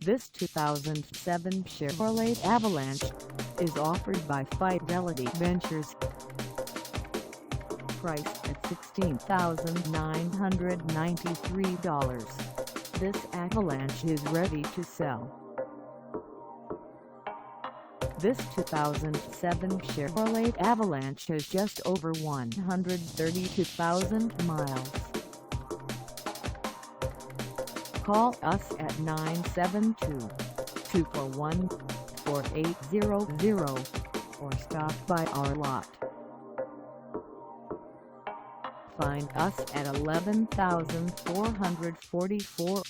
This 2007 Chevrolet Avalanche is offered by Fidelity Ventures. Priced at $16,993, this Avalanche is ready to sell. This 2007 Chevrolet Avalanche has just over 132,000 miles. Call us at 972-241-4800 or stop by our lot. Find us at 11,444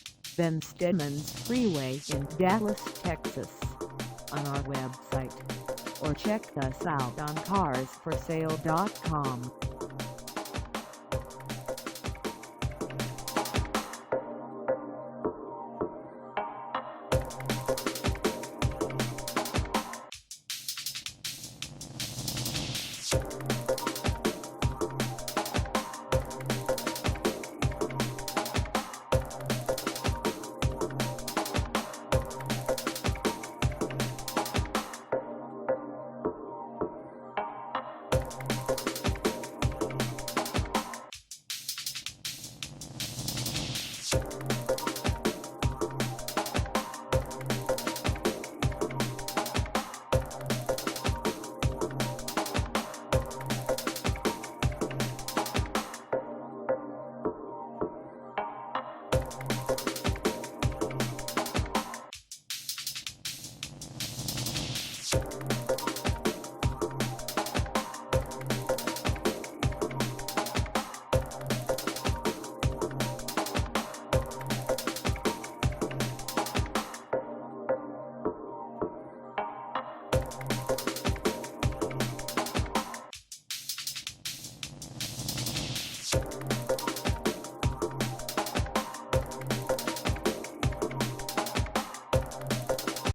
Stemmons Freeway in Dallas, Texas, on our website, or check us out on carsforsale.com.